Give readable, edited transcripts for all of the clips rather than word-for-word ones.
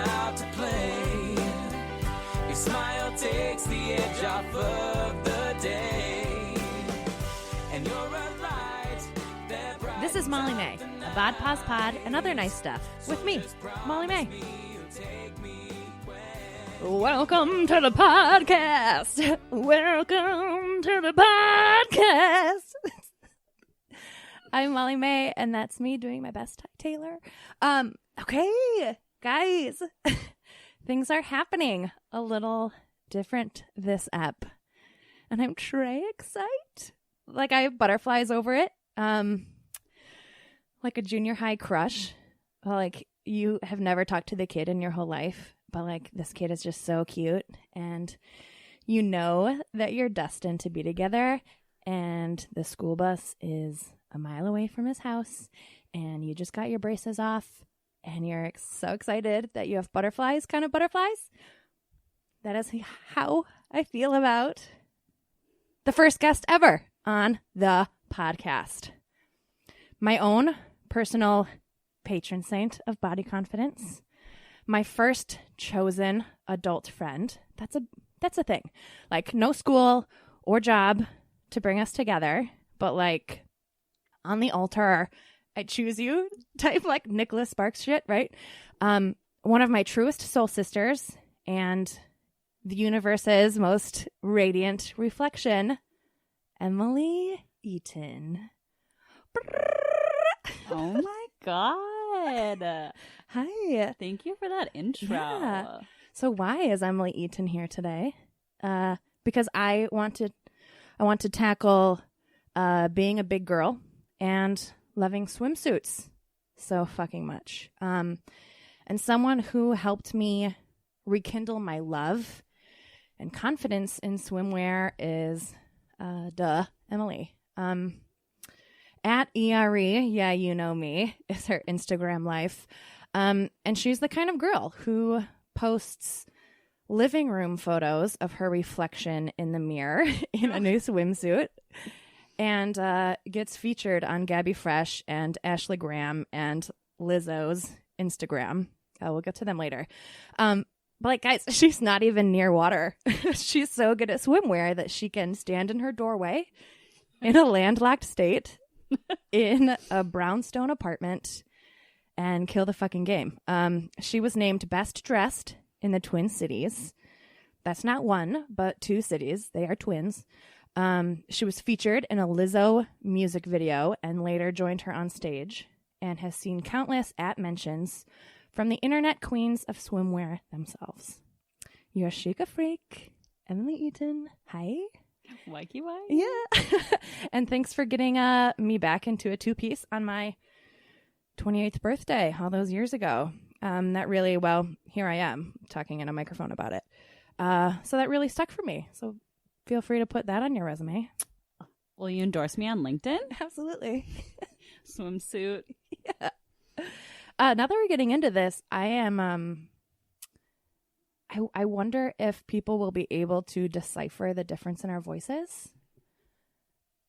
out to play. Your smile takes the edge off of the day. And you're a light that brightens. This is Molly May, a Bod Pause Pod and other nice stuff with me, Molly May. Welcome to the podcast. Welcome to the podcast. I'm Molly May, and that's me doing my best Ty Taylor. Okay, guys, things are happening a little different this ep, and I'm très excited. Like, I have butterflies over it. Like a junior high crush. Like, you have never talked to the kid in your whole life, but like, this kid is just so cute, and you know that you're destined to be together, and the school bus is a mile away from his house, and you just got your braces off, and you're so excited that you have butterflies, kind of butterflies. That is how I feel about the first guest ever on the podcast. My own personal patron saint of body confidence. My first chosen adult friend. That's a thing. Like, no school or job to bring us together, but like, on the altar, I choose you type, like Nicholas Sparks shit, right? One of my truest soul sisters and the universe's most radiant reflection, Emily Eaton. Oh my God. Hi. Thank you for that intro. Yeah. So why is Emily Eaton here today? Because I want to tackle being a big girl and loving swimsuits so fucking much. And someone who helped me rekindle my love and confidence in swimwear is Emily. At ERE, yeah, you know me, is her Instagram life. And she's the kind of girl who posts living room photos of her reflection in the mirror in a new swimsuit, and gets featured on Gabby Fresh and Ashley Graham and Lizzo's Instagram. We'll get to them later. But like, guys, she's not even near water. She's so good at swimwear that she can stand in her doorway in a landlocked state in a brownstone apartment and kill the fucking game. She was named Best Dressed in the Twin Cities. That's not one, but two cities. They are twins. She was featured in a Lizzo music video and later joined her on stage, and has seen countless mentions from the internet queens of swimwear themselves. You're chic a freak, Emily Eaton. Hi. Wakey wike. Yeah. And thanks for getting me back into a two-piece on my 28th birthday all those years ago. That really, well, here I am talking in a microphone about it. So that really stuck for me. So feel free to put that on your resume. Will you endorse me on LinkedIn? Absolutely. Swimsuit. Yeah. Now that we're getting into this, I am, I wonder if people will be able to decipher the difference in our voices.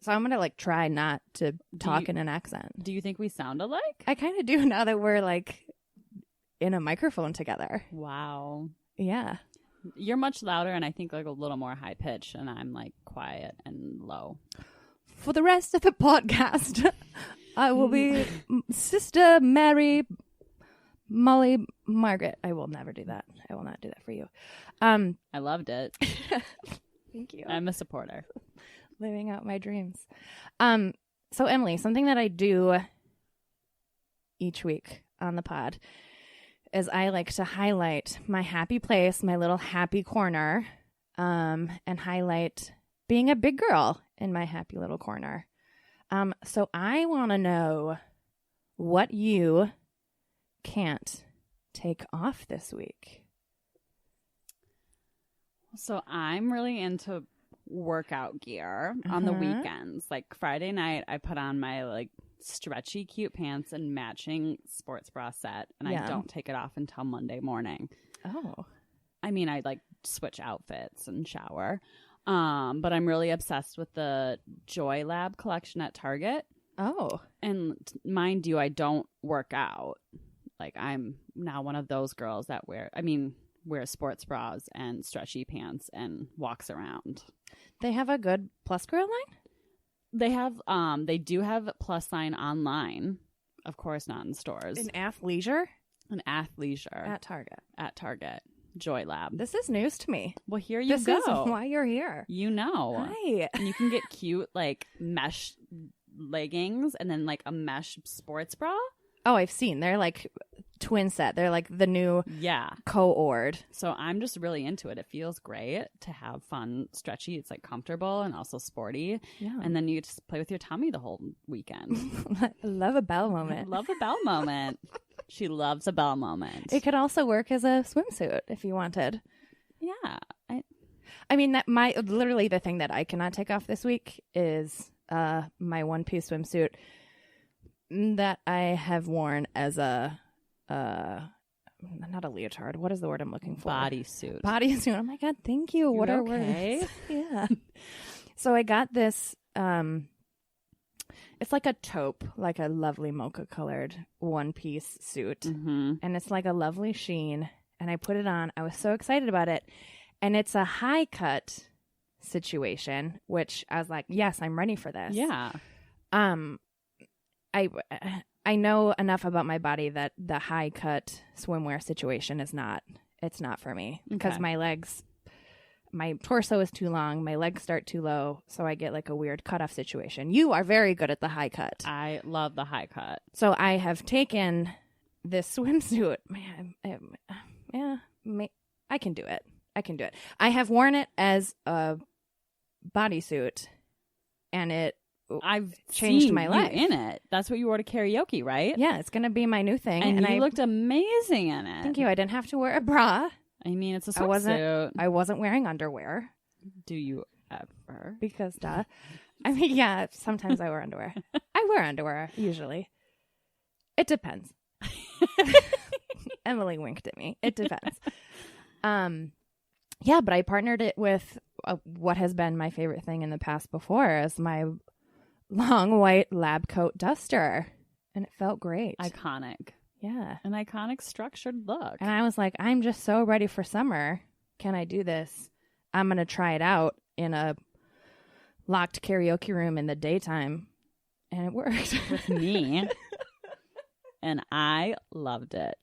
So I'm going to like try not to talk in an accent. Do you think we sound alike? I kind of do now that we're like in a microphone together. Wow. Yeah. You're much louder and I think like a little more high pitched, and I'm like quiet and low. For the rest of the podcast, I will be Sister Mary Molly Margaret. I will never do that. I will not do that for you. I loved it. Thank you. I'm a supporter. Living out my dreams. So Emily, something that I do each week on the pod is I like to highlight my happy place, my little happy corner, and highlight being a big girl in my happy little corner. So I want to know what you can't take off this week. So I'm really into workout gear on the weekends. Like Friday night, I put on my like stretchy cute pants and matching sports bra set, and I don't take it off until Monday morning. Oh. I mean, I like switch outfits and shower. But I'm really obsessed with the Joy Lab collection at Target. Oh. And mind you, I don't work out. Like, I'm now one of those girls that wears sports bras and stretchy pants and walks around. They have a good plus girl line? They do have plus line online. Of course, not in stores. In athleisure? An athleisure. At Target. At Target. Joy Lab. This is news to me. Well, here you go. This is why you're here. You know. Hi. And you can get cute, like, mesh leggings and then, like, a mesh sports bra. Oh, I've seen. They're like twin set. They're like the new co-ord. So I'm just really into it. It feels great to have fun, stretchy. It's like comfortable and also sporty. Yeah. And then you just play with your tummy the whole weekend. I love a bell moment. Love a bell moment. She loves a bell moment. It could also work as a swimsuit if you wanted. Yeah. I mean, that literally the thing that I cannot take off this week is my one-piece swimsuit that I have worn as a not a leotard. What is the word I'm looking for? Bodysuit. Bodysuit. Oh my God, thank you. What are okay? words? Yeah. So I got this. It's like a taupe, like a lovely mocha colored one-piece suit, and it's like a lovely sheen. And I put it on. I was so excited about it, and it's a high cut situation, which I was like, yes, I'm ready for this. Yeah. I know enough about my body that the high cut swimwear situation is not for me because my torso is too long, my legs start too low, so I get like a weird cutoff situation. You are very good at the high cut. I love the high cut. So I have taken this swimsuit. I can do it. I have worn it as a bodysuit, and I've changed my life in it. That's what you wore to karaoke, right? Yeah, it's going to be my new thing. And you looked amazing in it. Thank you. I didn't have to wear a bra. I mean, it's a swimsuit. I wasn't wearing underwear. Do you ever? Because duh. I mean, yeah, sometimes I wear underwear. I wear underwear, usually. It depends. Emily winked at me. It depends. Yeah, but I partnered it with what has been my favorite thing in the past before as my long white lab coat duster, and it felt great. Iconic. Yeah. An iconic structured look. And I was like, I'm just so ready for summer. Can I do this? I'm going to try it out in a locked karaoke room in the daytime. And it worked. With me. And I loved it.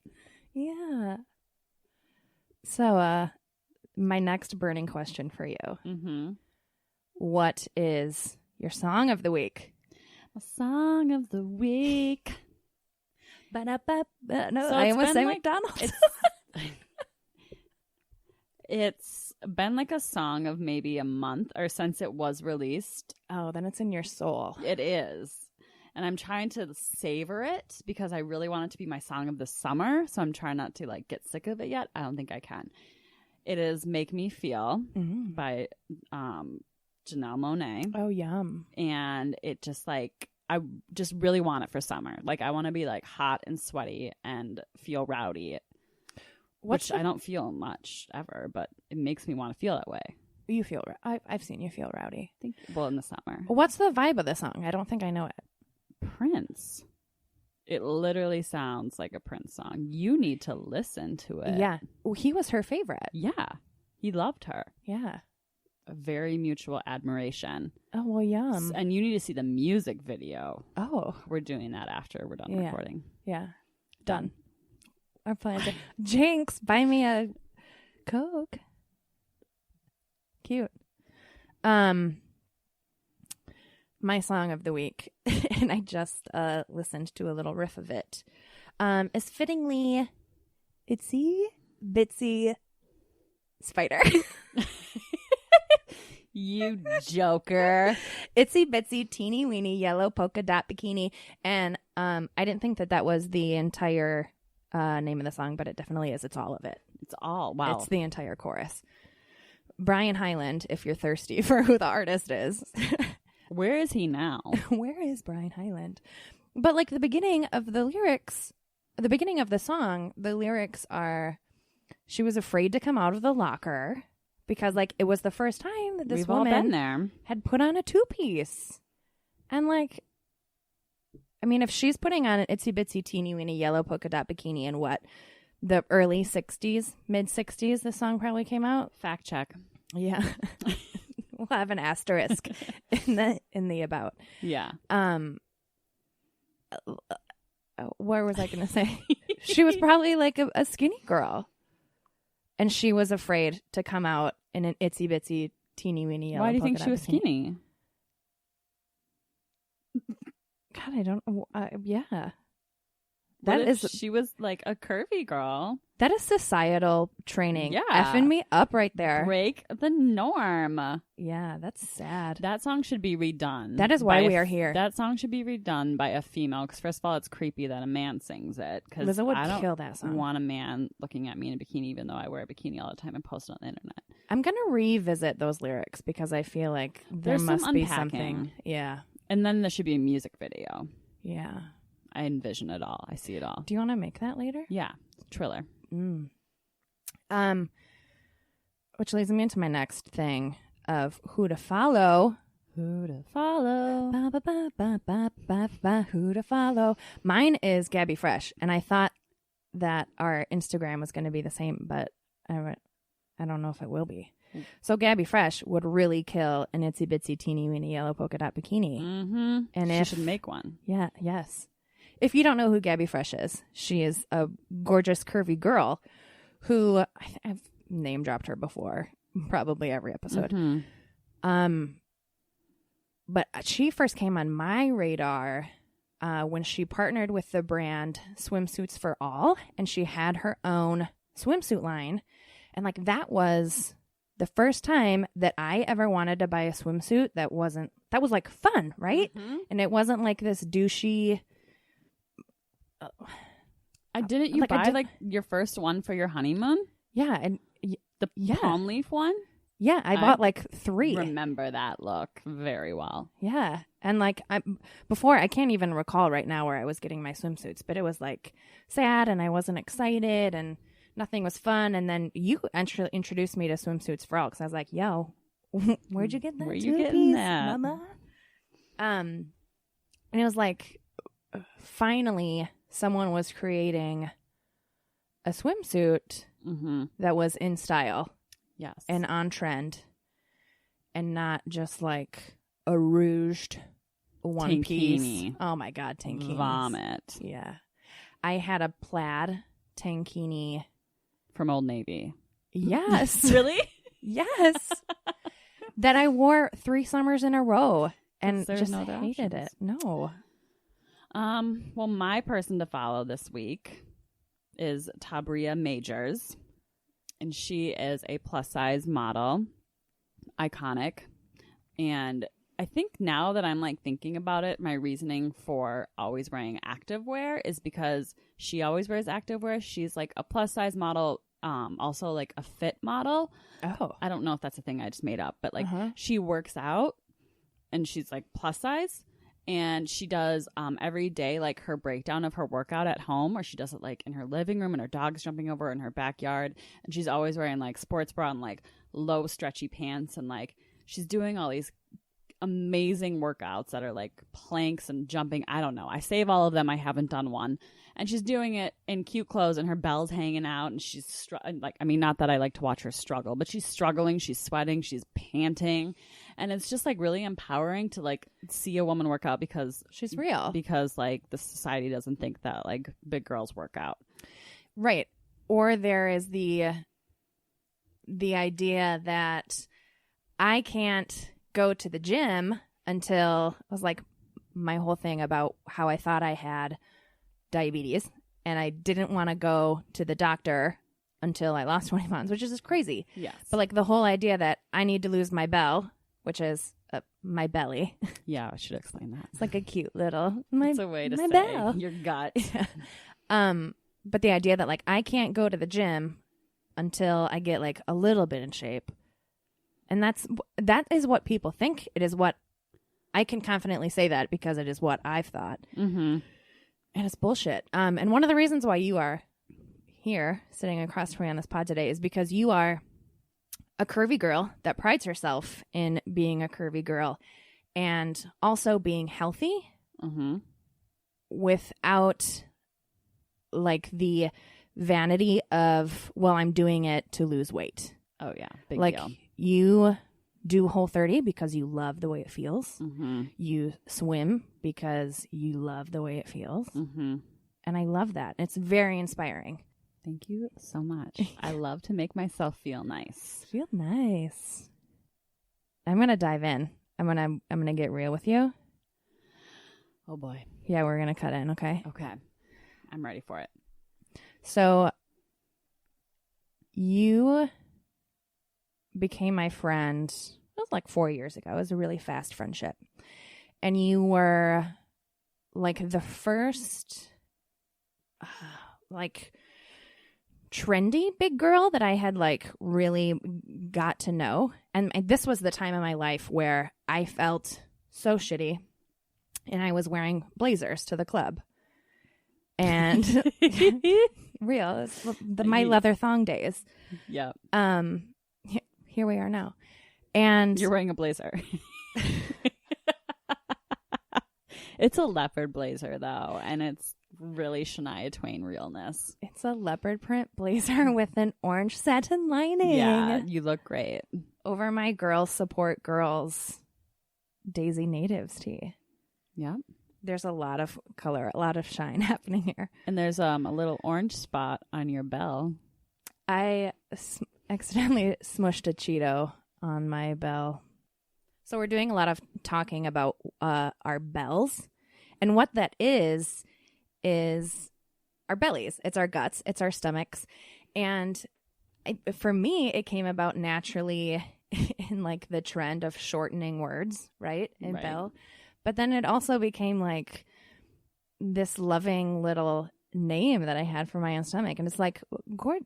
Yeah. So, my next burning question for you. Mm-hmm. What is your song of the week? A song of the week. No, So I almost say like, McDonald's. It's been like a song of maybe a month or since it was released. Oh, then it's in your soul. It is. And I'm trying to savor it because I really want it to be my song of the summer. So I'm trying not to like get sick of it yet. I don't think I can. It is Make Me Feel by Janelle Monáe. Oh, yum. And it just like, I just really want it for summer. Like I want to be like hot and sweaty and feel rowdy. Which I don't feel much ever, but it makes me want to feel that way. You feel, I've seen you feel rowdy. Thank you. Well, in the summer. What's the vibe of the song? I don't think I know it. Prince. It literally sounds like a Prince song. You need to listen to it. Yeah. Well, he was her favorite. Yeah. He loved her. Yeah. A very mutual admiration. Oh, well, yum. And you need to see the music video. Oh. We're doing that after we're done recording. Yeah. Done. Our plans are... Jinx, buy me a Coke. Cute. My song of the week, and I just listened to a little riff of it, is fittingly Itsy Bitsy Spider. You joker. Itsy Bitsy Teeny Weeny Yellow Polka Dot Bikini. And I didn't think that was the entire name of the song, but it definitely is. It's all of it. It's all. Wow. It's the entire chorus. Brian Hyland, if you're thirsty for who the artist is. Where is he now? Where is Brian Hyland? But like the beginning of the lyrics, the beginning of the song, the lyrics are, she was afraid to come out of the locker because like it was the first time that this We've woman all been there. had put on a two-piece. And like, I mean, if she's putting on an itsy bitsy teeny weeny yellow polka dot bikini in what, the early 60s, mid 60s, this song probably came out. Fact check. Yeah. We'll have an asterisk in the about. Yeah. Where was I going to say? She was probably like a skinny girl. And she was afraid to come out in an itsy bitsy teeny weeny yellow. Why do you think polka she dot was bikini. skinny? God, I don't know. Yeah. What That if is she was like a curvy girl. That is societal training. Yeah. Effing me up right there. Break the norm. Yeah, that's sad. That song should be redone. That is why by we are here. That song should be redone by a female. Because first of all, it's creepy that a man sings it. Because Lizzo would I don't kill that song. want a man looking at me in a bikini, even though I wear a bikini all the time and post it on the internet. I'm going to revisit those lyrics because I feel like there There's must some be unpacking. something. Yeah. And then there should be a music video. Yeah. I envision it all. I see it all. Do you want to make that later? Yeah. Triller. Which leads me into my next thing of who to follow. Who to follow? Ba, ba, ba, ba, ba, ba, ba, who to follow. Mine is Gabby Fresh, and I thought that our Instagram was going to be the same, but I don't know if it will be. So Gabby Fresh would really kill an itsy bitsy teeny weeny yellow polka dot bikini. Mm-hmm. And she should make one. Yeah, yes. If you don't know who Gabby Fresh is, she is a gorgeous, curvy girl who I've name dropped her before, probably every episode. Mm-hmm. But she first came on my radar when she partnered with the brand Swimsuits for All, and she had her own swimsuit line. And like that was the first time that I ever wanted to buy a swimsuit that was like fun, right? Mm-hmm. And it wasn't like this douchey. Didn't you buy your first one for your honeymoon? Yeah, and The palm leaf one? Yeah, I bought like 3. Remember that look very well. Yeah. And like before, I can't even recall right now where I was getting my swimsuits, but it was like sad and I wasn't excited and nothing was fun. And then you introduced me to Swimsuits for All because I was like, yo, where'd you get that? Where you getting piece, that? Mama? And it was like, finally, someone was creating a swimsuit that was in style. Yes. And on trend. And not just like a rouged one piece. Oh my God, tankini. Vomit. Yeah. I had a plaid tankini. From Old Navy. Yes. Really? Yes. That I wore 3 summers in a row and just no other hated options? it. No. Well, my person to follow this week is Tabria Majors. And she is a plus size model. Iconic. And I think now that I'm like thinking about it, my reasoning for always wearing activewear is because she always wears activewear. She's like a plus size model, also like a fit model. Oh. I don't know if that's a thing I just made up, but like she works out and she's like plus size. And she does every day like her breakdown of her workout at home, or she does it like in her living room and her dog's jumping over in her backyard. And she's always wearing like sports bra and like low stretchy pants. And like she's doing all these amazing workouts that are like planks and jumping. I don't know. I save all of them. I haven't done one. And she's doing it in cute clothes and her belly's hanging out. And she's not that I like to watch her struggle, but she's struggling. She's sweating. She's panting. And it's just like really empowering to like see a woman work out because she's real. Because like the society doesn't think that like big girls work out. Right. Or there is the idea that I can't go to the gym until it was like my whole thing about how I thought I had diabetes and I didn't want to go to the doctor until I lost 20 pounds, which is just crazy. Yes. But like the whole idea that I need to lose my bell, which is my belly. Yeah, I should explain that. It's like a cute little it's a way to say bell. your gut. Yeah. But the idea that like I can't go to the gym until I get like a little bit in shape. And that is what people think. It is what I can confidently say that because it is what I've thought. Mm-hmm. And it's bullshit. And one of the reasons why you are here sitting across from me on this pod today is because you are a curvy girl that prides herself in being a curvy girl and also being healthy. Mm-hmm. without like the vanity of, well, I'm doing it to lose weight. Oh, yeah. Big like deal. you do Whole30 because you love the way it feels. Mm-hmm. You swim because you love the way it feels. Mm-hmm. And I love that. It's very inspiring. Thank you so much. I love to make myself feel nice. Feel nice. I'm going to dive in. I'm going to get real with you. Oh, boy. Yeah, we're going to cut in, okay? Okay. I'm ready for it. So you became my friend, it was like 4 years ago. It was a really fast friendship. And you were like the first like trendy big girl that I had like really got to know. And this was the time in my life where I felt so shitty and I was wearing blazers to the club. And real, it's my leather thong days. Yeah. Here we are now. And you're wearing a blazer. It's a leopard blazer though, and it's really Shania Twain realness. It's a leopard print blazer with an orange satin lining. Yeah, you look great. Over my Girls Support Girls Daisy Natives tee. Yep. There's a lot of color, a lot of shine happening here. And there's a little orange spot on your bell. I accidentally smushed a Cheeto on my bell. So we're doing a lot of talking about our bells. And what that is our bellies. It's our guts. It's our stomachs. And for me, it came about naturally in like the trend of shortening words, right? In right. bell. But then it also became like this loving little name that I had for my own stomach. And it's like,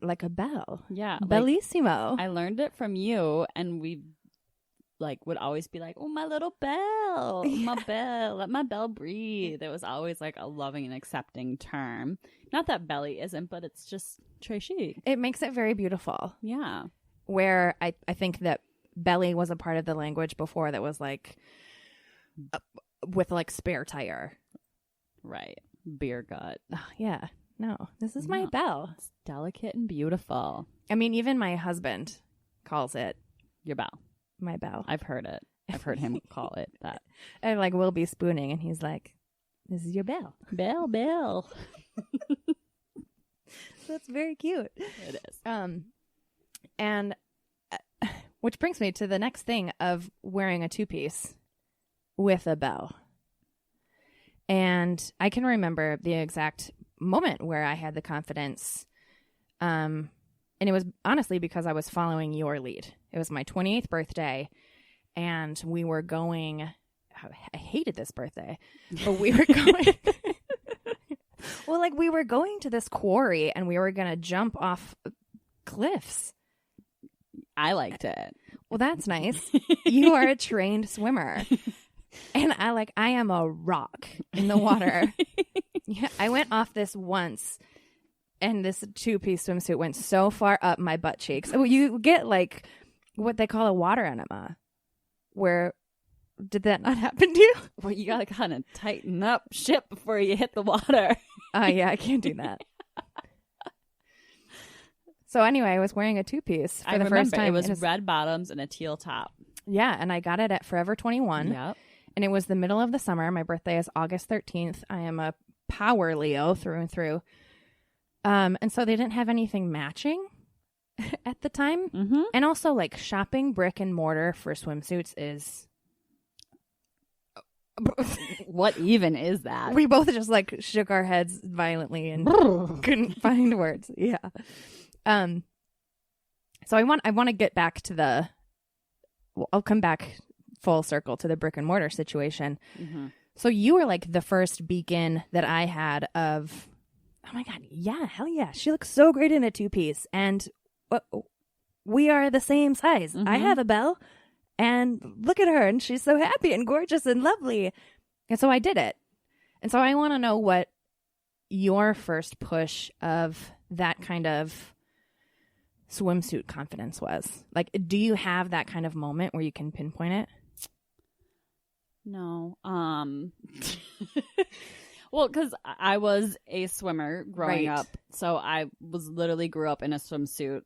like a bell. Yeah. Bellissimo. Like, I learned it from you, and we like would always be like, oh, my little bell, my bell, let my bell breathe. It was always like a loving and accepting term. Not that belly isn't, but it's just très chic. It makes it very beautiful. Yeah. Where I think that belly was a part of the language before that was like with like spare tire. Right. Beer gut. Oh, yeah. No, this is my bell. It's delicate and beautiful. I mean, even my husband calls it your bell. My bell. I've heard it. I've heard him call it that. And like we'll be spooning and he's like, this is your bell. Bell. So it's very cute. It is. And which brings me to the next thing of wearing a two-piece with a bell. And I can remember the exact moment where I had the confidence. And it was honestly because I was following your lead. It was my 28th birthday, and we were going. I hated this birthday, but we were going. Well, like we were going to this quarry, and we were going to jump off cliffs. I liked it. Well, that's nice. You are a trained swimmer. And I am a rock in the water. Yeah, I went off this once, and this two-piece swimsuit went so far up my butt cheeks. Oh, you get like what they call a water enema. Where did that not happen to you? Well, you gotta kind of tighten up ship before you hit the water. Yeah, I can't do that. So anyway, I was wearing a two-piece for the first time. It was red bottoms and a teal top. Yeah, and I got it at Forever 21. Yep. And it was the middle of the summer. My birthday is August 13th. I am a power Leo through and through. And so they didn't have anything matching at the time. Mm-hmm. And also, like, shopping brick and mortar for swimsuits is... What even is that? We both just, like, shook our heads violently and couldn't find words. Yeah. So I want to get back to the... Well, I'll come back full circle to the brick and mortar situation. Mm-hmm. So you were like the first beacon that I had of, oh my God, yeah, hell yeah. She looks so great in a two-piece. And we are the same size. Mm-hmm. I have a bell and look at her. And she's so happy and gorgeous and lovely. And so I did it. And so I want to know what your first push of that kind of swimsuit confidence was. Like, do you have that kind of moment where you can pinpoint it? No. Well, because I was a swimmer growing Right. up. So I grew up in a swimsuit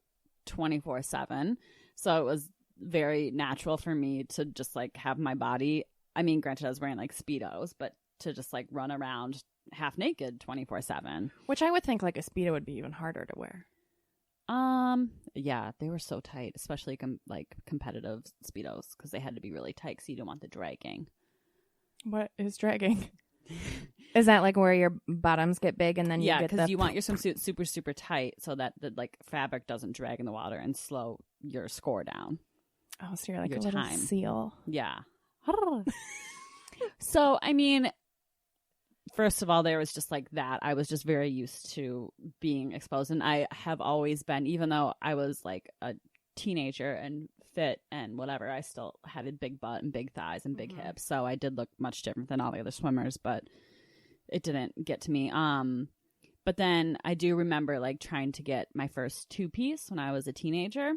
24/7. So it was very natural for me to just like have my body. I mean, granted, I was wearing like Speedos, but to just like run around half naked 24/7. Which I would think like a Speedo would be even harder to wear. Yeah, they were so tight, especially like competitive Speedos because they had to be really tight because you don't want the dragging. What is dragging? Is that like where your bottoms get big and then you Yeah, get because you want your swimsuit super, super tight so that the like fabric doesn't drag in the water and slow your score down. Oh, so you're like your a little time. seal. Yeah. So, I mean, first of all, there was just like that. I was just very used to being exposed. And I have always been, even though I was like a teenager and fit and whatever, I still had a big butt and big thighs and big hips. So I did look much different than all the other swimmers, but it didn't get to me. But then I do remember like trying to get my first two-piece when I was a teenager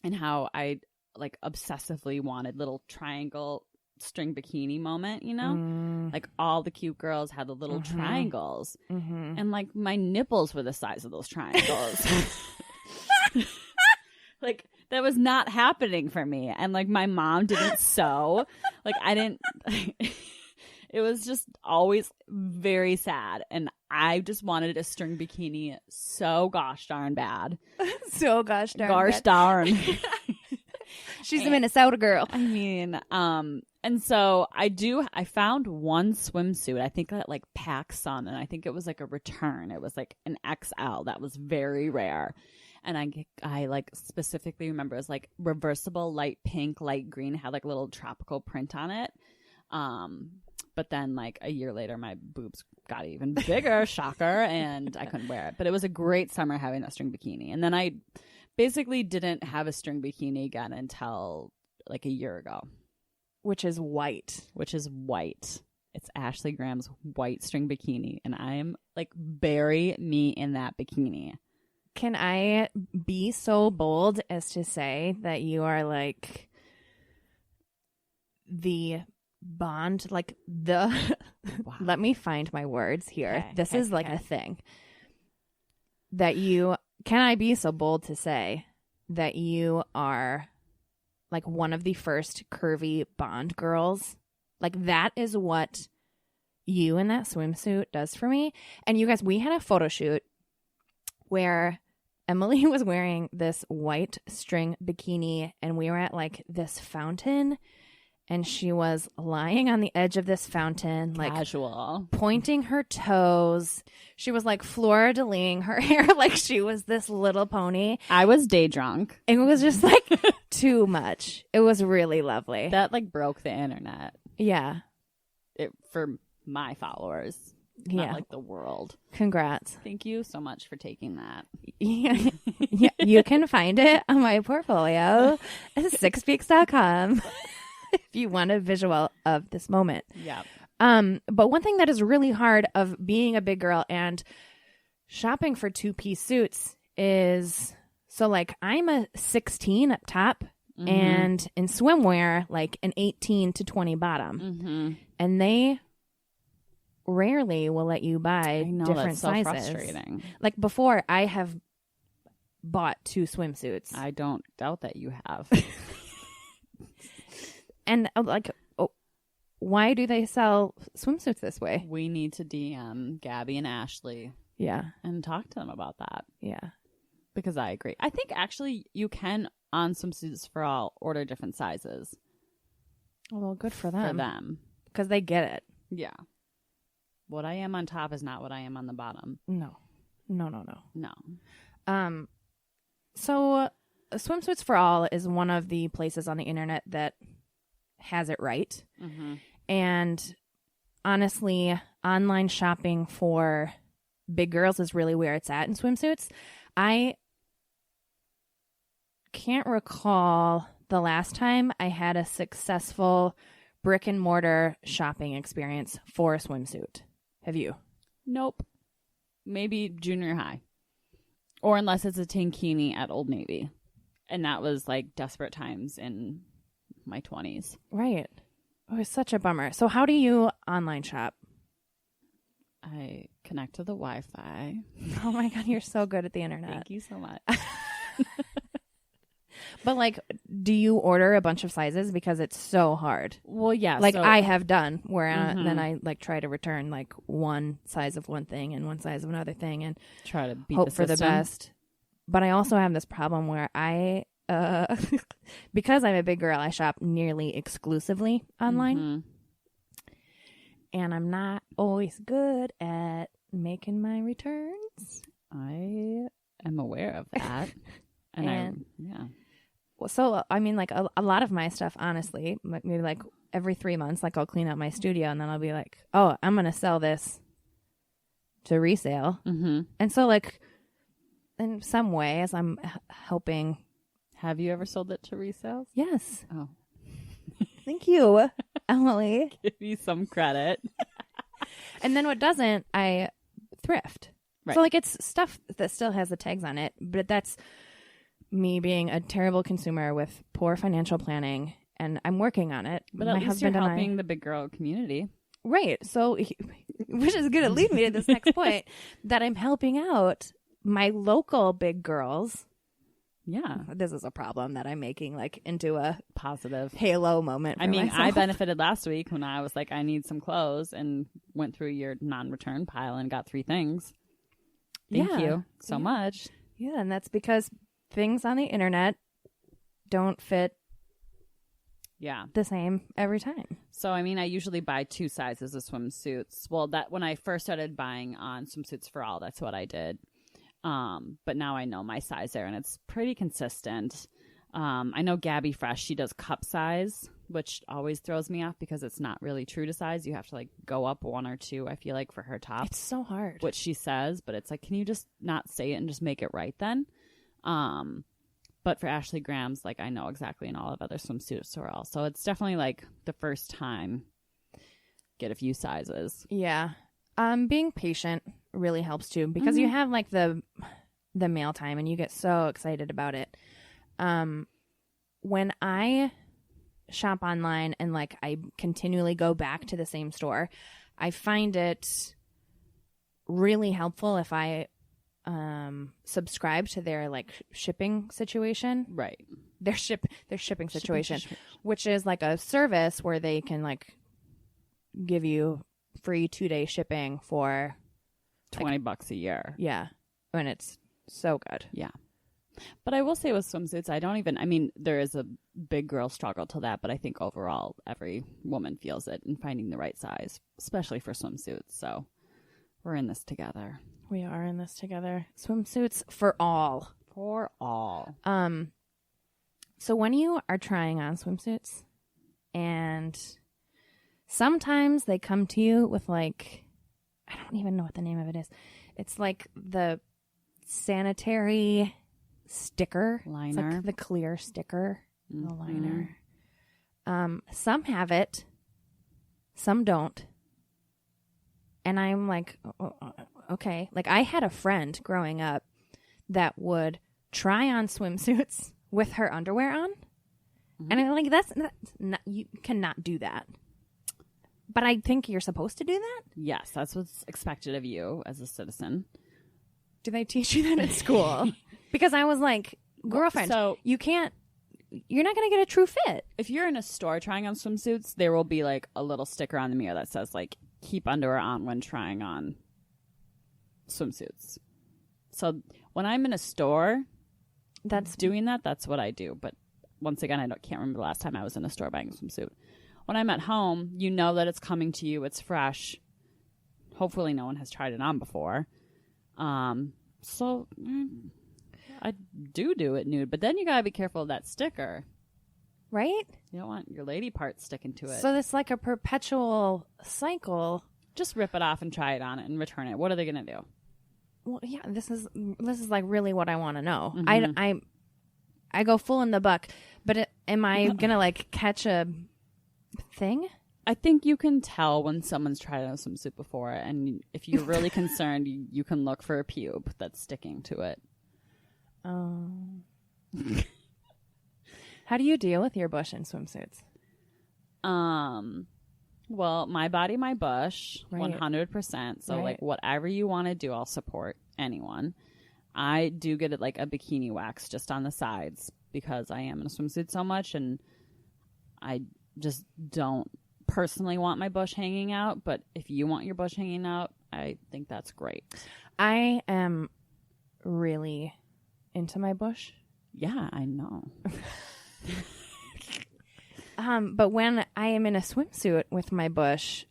and how I like obsessively wanted little triangle string bikini moment, you know? Like all the cute girls had the little triangles. And like my nipples were the size of those triangles. Like that was not happening for me. And like my mom didn't sew. Like I didn't it was just always very sad. And I just wanted a string bikini so gosh darn bad. So gosh darn. Gosh darn. She's a Minnesota girl. I mean, and so I found one swimsuit, I think at like PacSun, and I think it was like a return. It was like an XL that was very rare. And I like specifically remember it was like reversible, light pink, light green, had like a little tropical print on it. But then like a year later, my boobs got even bigger, shocker, and I couldn't wear it. But it was a great summer having that string bikini. And then I basically didn't have a string bikini again until like a year ago. Which is white. It's Ashley Graham's white string bikini. And I am like, bury me in that bikini. Can I be so bold as to say that you are like the bond, like the Wow. let me find my words here. Okay, This okay, is like okay. a thing that can I be so bold to say that you are like one of the first curvy Bond girls? Like that is what you in that swimsuit does for me. And you guys, we had a photo shoot where Emily was wearing this white string bikini and we were at like this fountain and she was lying on the edge of this fountain, like Casual. pointing her toes. She was like fleur-de-lis her hair like she was this little pony. I was day drunk. It was just like too much. It was really lovely. That like broke the internet. Yeah. For my followers. Yeah. Not like the world. Congrats. Thank you so much for taking that. Yeah, you can find it on my portfolio at sixpeaks.com if you want a visual of this moment. Yeah. But one thing that is really hard of being a big girl and shopping for two-piece suits is, so like I'm a 16 up top and in swimwear like an 18 to 20 bottom. And they rarely will let you buy different that's so sizes. frustrating. Like before, I have bought two swimsuits. I don't doubt that you have. And like, why do they sell swimsuits this way? We need to DM Gabby and Ashley Yeah. and talk to them about that. Yeah. Because I agree. I think actually you can, on Swimsuits for All, order different sizes Well, good for for them. because they get it. Yeah. What I am on top is not what I am on the bottom. No. No. No. So Swimsuits for All is one of the places on the internet that has it right. And honestly, online shopping for big girls is really where it's at in swimsuits. I can't recall the last time I had a successful brick and mortar shopping experience for a swimsuit. Have you? Nope. Maybe junior high. Or unless it's a tankini at Old Navy. And that was like desperate times in my 20s. Right. Oh, it's such a bummer. So how do you online shop? I connect to the Wi-Fi. Oh my God, you're so good at the internet. Thank you so much. But like, do you order a bunch of sizes because it's so hard? Well, yeah. Like so, I have done, where then I like try to return like one size of one thing and one size of another thing and try to beat hope the for the system. best. But I also have this problem where I, because I'm a big girl, I shop nearly exclusively online. Mm-hmm. And I'm not always good at making my returns. I am aware of that. And yeah. So, I mean, like a lot of my stuff, honestly, maybe like every 3 months, like I'll clean out my studio and then I'll be like, oh, I'm going to sell this to resale. Mm-hmm. And so, like, in some ways, I'm helping. Have you ever sold it to resales? Yes. Oh. Thank you, Emily. Give me some credit. And then what doesn't, I thrift. Right. So, like, it's stuff that still has the tags on it, but that's me being a terrible consumer with poor financial planning, and I'm working on it. But my at least husband you're and helping the big girl community. Right. So, which is going to lead me to this next point, that I'm helping out my local big girls. Yeah. This is a problem that I'm making like into a Positive halo moment. I mean, myself. I benefited last week when I was like, I need some clothes, and went through your non-return pile and got 3 things. Thank you so much. Yeah, and that's because things on the internet don't fit the same every time. So, I mean, I usually buy 2 sizes of swimsuits. Well, that when I first started buying on Swimsuits for All, that's what I did. But now I know my size there, and it's pretty consistent. I know Gabby Fresh, she does cup size, which always throws me off because it's not really true to size. You have to like go up 1 or 2, I feel like, for her top. It's so hard. Which she says, but it's like, can you just not say it and just make it right then? But for Ashley Graham's, like, I know exactly, and all of other swimsuits are all. So it's definitely like the first time get a few sizes. Yeah. Being patient really helps too, because you have like the mail time and you get so excited about it. When I shop online and like I continually go back to the same store, I find it really helpful if I subscribe to their like shipping situation. Right. Their shipping situation, which is like a service where they can like give you free 2-day shipping for $20 a year. Yeah. And it's so good. Yeah. But I will say with swimsuits, I mean, there is a big girl struggle to that, but I think overall every woman feels it in finding the right size, especially for swimsuits. So we're in this together. We are in this together. Swimsuits for all. For all. So when you are trying on swimsuits, and sometimes they come to you with like, I don't even know what the name of it is. It's like the sanitary sticker. Liner. It's like the clear sticker. The liner. Some have it. Some don't. And I'm like, okay. Like I had a friend growing up that would try on swimsuits with her underwear on. Mm-hmm. And I'm like, that's not, you cannot do that. But I think you're supposed to do that? Yes, that's what's expected of you as a citizen. Do they teach you that at school? Because I was like, girlfriend, so you're not going to get a true fit. If you're in a store trying on swimsuits, there will be like a little sticker on the mirror that says like, keep underwear on when trying on swimsuits. So when I'm in a store that's what I do. But once again, I can't remember the last time I was in a store buying a swimsuit. When I'm at home, you know that it's coming to you. It's fresh. Hopefully no one has tried it on before. So I do it nude. But then you got to be careful of that sticker. Right? You don't want your lady part sticking to it. So it's like a perpetual cycle. Just rip it off and try it on it and return it. What are they going to do? Well, yeah, this is like really what I want to know. Mm-hmm. I go full in the buck, but am I going to like catch a thing? I think you can tell when someone's tried on a swimsuit before, and if you're really concerned, you can look for a pube that's sticking to it. Oh. How do you deal with your bush in swimsuits? Well, my body, my bush, Right. 100%. So, Right. like, whatever you want to do, I'll support anyone. I do get it like a bikini wax just on the sides because I am in a swimsuit so much, and I just don't personally want my bush hanging out. But if you want your bush hanging out, I think that's great. I am really into my bush. Yeah, I know. But when I am in a swimsuit with my bush,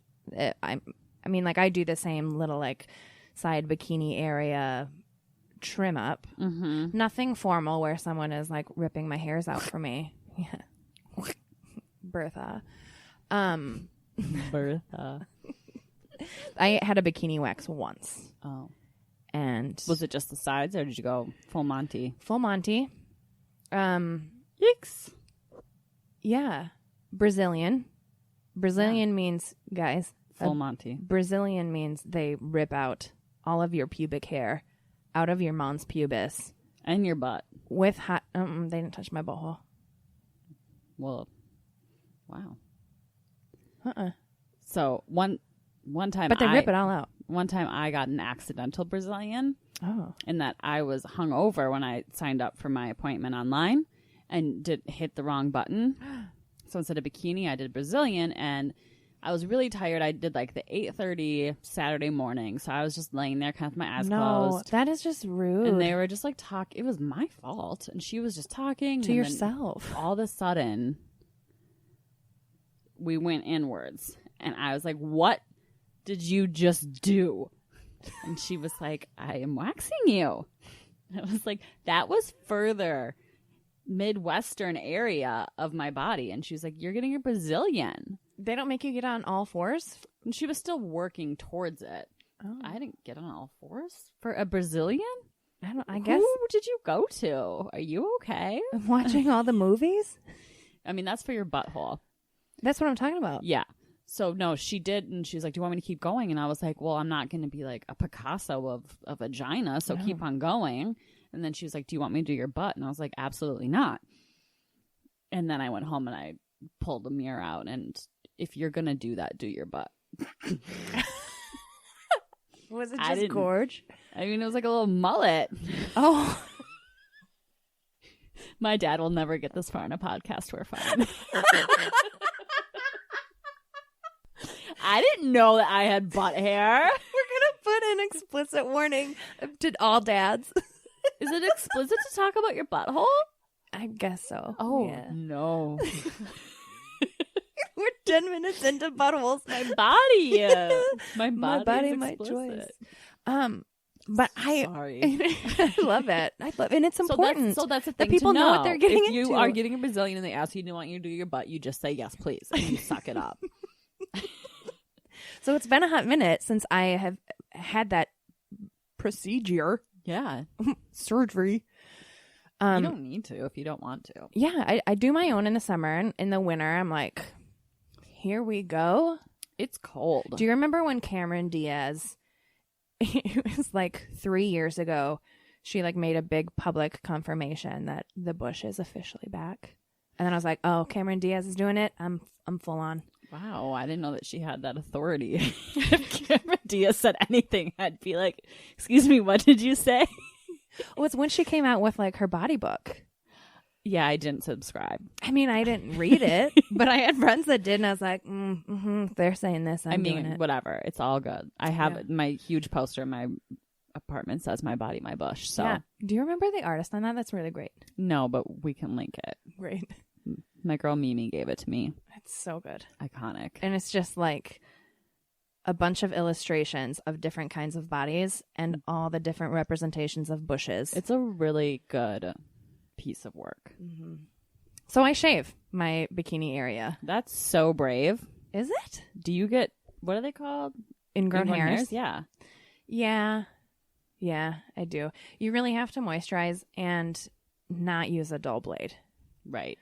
I mean, like I do the same little like side bikini area trim up. Mm-hmm. Nothing formal where someone is like ripping my hairs out for me. Yeah. Bertha. Bertha. I had a bikini wax once. Oh. And Was it just the sides, or did you go full Monty? full Monty. Yikes. Yeah. Brazilian means, guys, Full Monty. Brazilian means they rip out all of your pubic hair out of your mons pubis And your butt. with hot. They didn't touch my butthole. Well, wow. Uh-uh. So one time, But they rip it all out. One time I got an accidental Brazilian, Oh. in that I was hungover when I signed up for my appointment online and hit the wrong button. So instead of bikini, I did Brazilian, and I was really tired. I did like the 8:30 Saturday morning, so I was just laying there kind of with my eyes No, closed. that is just rude. And they were just like it was my fault, and she was just talking to and then yourself. all of a sudden, we went inwards, and I was like, "What did you just do?" And she was like, "I am waxing you." And I was like, "That was further Midwestern area of my body." And she was like, "You're getting a Brazilian." They don't make you get on all fours? And she was still working towards it. Oh. I didn't get on all fours for a Brazilian. I guess Who did you go to? Are you okay? watching all the movies? I mean, that's for your butthole. That's what I'm talking about. Yeah. So no, she did, and she was like, "Do you want me to keep going?" And I was like, "Well, I'm not going to be like a Picasso of a vagina, so No. keep on going." And then she was like, "Do you want me to do your butt?" And I was like, "Absolutely not." And then I went home and I pulled the mirror out, and if you're going to do that, do your butt. Was it I just didn't- gorge? I mean, it was like a little mullet. Oh. My dad will never get this far in a podcast. We're fine. I didn't know that I had butt hair. We're going to put an explicit warning to all dads. Is it explicit to talk about your butthole? I guess so. Oh, Yeah. no. We're 10 minutes into buttholes. My body. My My body, body, is my explicit. choice. But Sorry. I love it. I love, and it's important. So that's the that thing. people to know what they're getting if you into. are getting a Brazilian and they ask you, "Do you want you to do your butt?" You just say yes, please, and you suck it up. So it's been a hot minute since I have had that procedure, Yeah. surgery. You don't need to if you don't want to. Yeah, I do my own in the summer, and in the winter, I'm like, here we go. It's cold. Do you remember when Cameron Diaz, it was like 3 years ago, she like made a big public confirmation that the bush is officially back? And then I was like, oh, Cameron Diaz is doing it. I'm full on. Wow, I didn't know that she had that authority. If Cameron Diaz said anything, I'd be like, "Excuse me, what did you say?" Well, it's when she came out with like her body book. Yeah, I didn't subscribe. I mean, I didn't read it, but I had friends that did, and I was like, they're saying this. I'm doing it. Whatever. It's all good. I have my huge poster in my apartment says "My Body, My Bush." So Yeah. Do you remember the artist on that? That's really great. no, but we can link it. Great. My girl Mimi gave it to me. It's so good. Iconic. And it's just like a bunch of illustrations of different kinds of bodies and all the different representations of bushes. It's a really good piece of work. So I shave my bikini area. That's so brave. Is it? Do you get, what are they called? Ingrown hairs? Yeah. Yeah. Yeah, I do. You really have to moisturize and not use a dull blade. Right.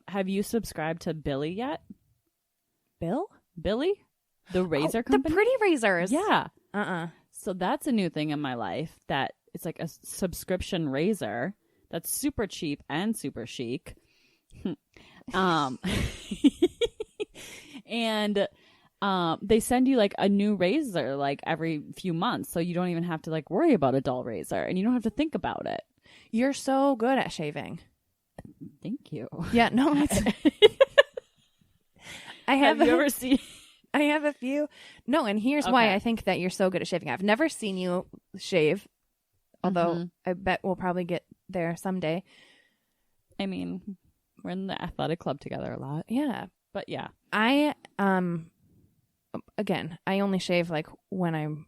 Have you subscribed to Billy yet? Bill? Billy? The razor Oh, company? the pretty razors. Yeah. Uh-uh. So that's a new thing in my life, that it's like a subscription razor that's super cheap and super chic. And they send you like a new razor like every few months, so you don't even have to like worry about a dull razor, and you don't have to think about it. You're so good at shaving. Thank you. Yeah, no, I have you ever seen? I have a few. No, and here's why I think that you're so good at shaving. I've never seen you shave, although I bet we'll probably get there someday. I mean, we're in the athletic club together a lot. Yeah. But yeah. I again, I only shave like when I'm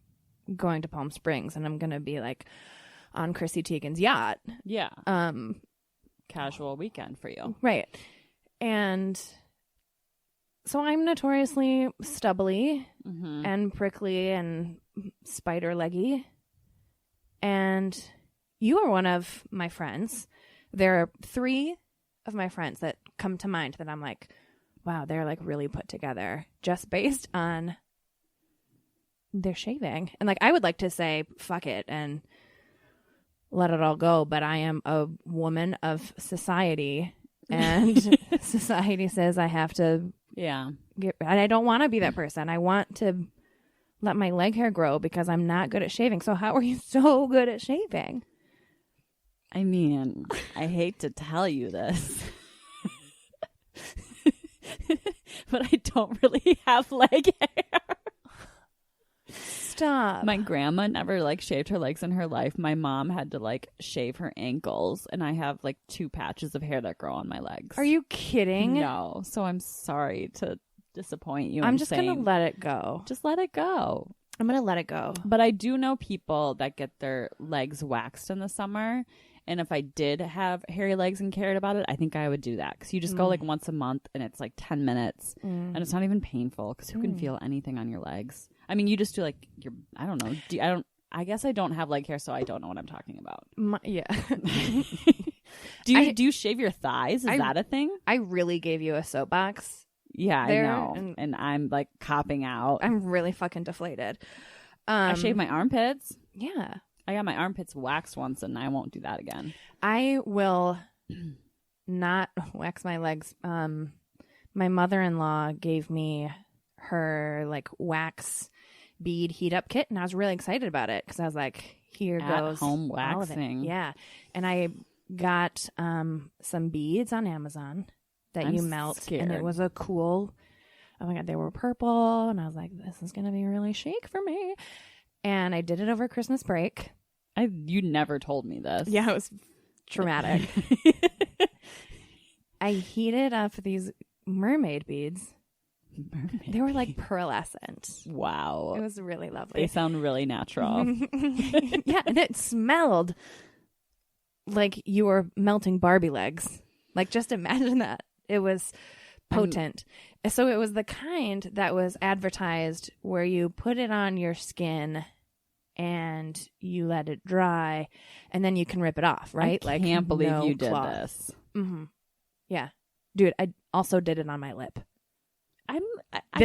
going to Palm Springs and I'm going to be like on Chrissy Teigen's yacht. Yeah. Casual weekend for you. Right. And so I'm notoriously stubbly and prickly and spider leggy. And you are one of my friends. There are 3 of my friends that come to mind that I'm like, wow, they're like really put together just based on their shaving. And like, I would like to say, fuck it and let it all go. But I am a woman of society and society says I have to and I don't want to be that person. I want to let my leg hair grow because I'm not good at shaving. So how are you so good at shaving? I mean, I hate to tell you this, but I don't really have leg hair. Stop. My grandma never like shaved her legs in her life. My mom had to like shave her ankles, and I have like 2 patches of hair that grow on my legs. Are you kidding? No. So I'm sorry to disappoint you. I'm just going to let it go. Just let it go. I'm going to let it go. But I do know people that get their legs waxed in the summer. And if I did have hairy legs and cared about it, I think I would do that. Because you just go like once a month and it's like 10 minutes. And it's not even painful because who can feel anything on your legs? I mean, you just do like your, I don't know. I guess I don't have leg hair, so I don't know what I'm talking about. Do you shave your thighs? Is that a thing? I really gave you a soapbox. Yeah, there, I know. And I'm like copping out. I'm really fucking deflated. I shave my armpits. Yeah. I got my armpits waxed once, and I won't do that again. I will not wax my legs. My mother-in-law gave me her like wax bead heat up kit, and I was really excited about it because I was like, "Here goes home waxing." Yeah, and I got some beads on Amazon that you melt, scared. and it was a cool. Oh my god, they were purple, and I was like, "This is gonna be really chic for me." And I did it over Christmas break. You never told me this. Yeah, it was traumatic. I heated up these mermaid beads. They were like pearlescent. Wow. It was really lovely. They sound really natural. Yeah, and it smelled like you were melting Barbie legs. Like, just imagine that. It was potent. So it was the kind that was advertised where you put it on your skin and you let it dry and then you can rip it off, right? I can't believe no you did cloth. this. Mm-hmm. Yeah. Dude, I also did it on my lip. I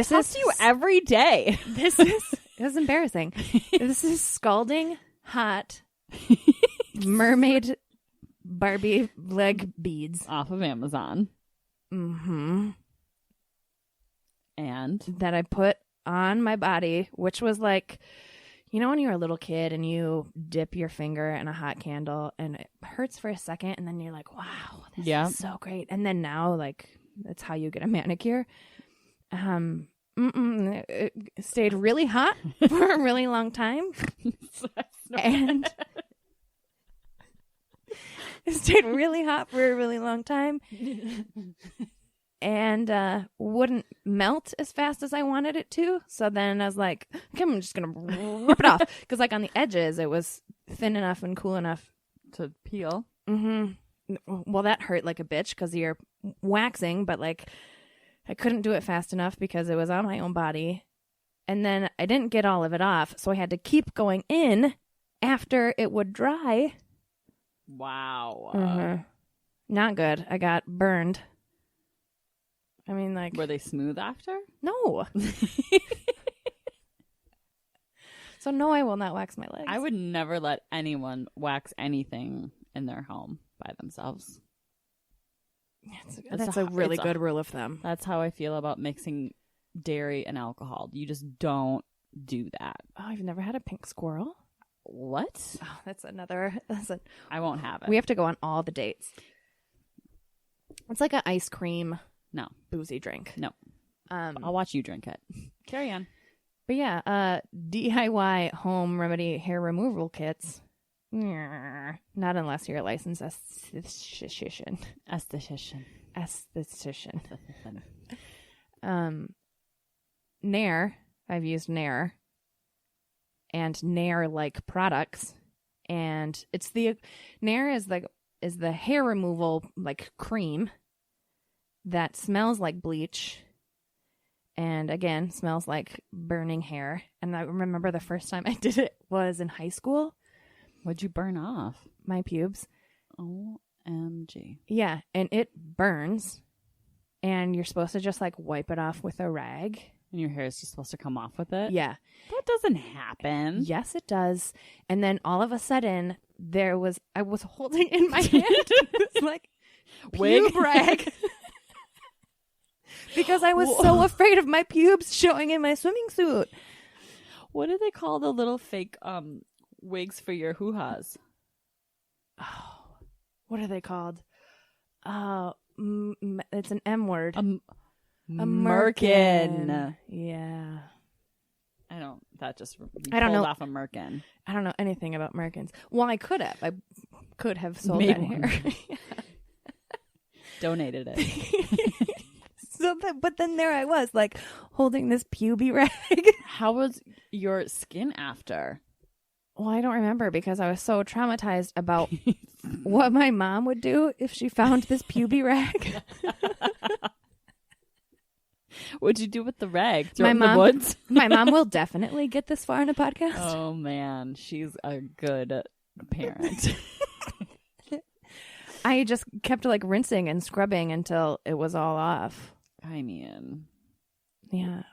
talk to you every day. It was embarrassing. This is scalding hot mermaid Barbie leg beads. Off of Amazon. Mm-hmm. And? That I put on my body, which was like, you know when you're a little kid and you dip your finger in a hot candle and it hurts for a second and then you're like, wow, this is so great. And then now, like, that's how you get a manicure. It stayed really hot for a really long time. And it stayed really hot for a really long time. And wouldn't melt as fast as I wanted it to. So then I was like, okay, I'm just going to rip it off. Because like on the edges, it was thin enough and cool enough to peel. Mm-hmm. Well, that hurt like a bitch because you're waxing. But like I couldn't do it fast enough because it was on my own body. And then I didn't get all of it off. So I had to keep going in after it would dry. Wow. Mm-hmm. Not good. I got burned. I mean, like... Were they smooth after? No. So, no, I will not wax my legs. I would never let anyone wax anything in their home by themselves. That's a really good rule of thumb. That's how I feel about mixing dairy, and alcohol. You just don't do that. Oh, I've never had a pink squirrel. What? Oh, that's another. I won't have it. We have to go on all the dates. It's like an ice cream No. boozy drink. No. I'll watch you drink it. Carry on. But yeah, DIY home remedy hair removal kits. Not unless you're a licensed esthetician. Esthetician. Nair. I've used Nair. And Nair-like products. And it's Nair is the hair removal like cream that smells like bleach. And again, smells like burning hair. And I remember the first time I did it was in high school. What'd you burn off? My pubes. OMG. Yeah, and it burns. And you're supposed to just like wipe it off with a rag. And your hair is just supposed to come off with it? Yeah. That doesn't happen. Yes, it does. And then all of a sudden, I was holding in my hand this like pube rag. Because I was so afraid of my pubes showing in my swimming suit. What do they call the little fake wigs for your hoo-has? Oh, what are they called? It's an M word. A merkin. Yeah. I don't know. Off a merkin. I don't know anything about merkins. Well, I could have. I could have sold Made that one. hair. Donated it. But then there I was, like, holding this puby rag. How was your skin after? Well, I don't remember because I was so traumatized about what my mom would do if she found this puby rag. What'd you do with the rag? My in mom, the woods? My mom will definitely get this far in a podcast. Oh, man. She's a good parent. I just kept, like, rinsing and scrubbing until it was all off. I mean, yeah.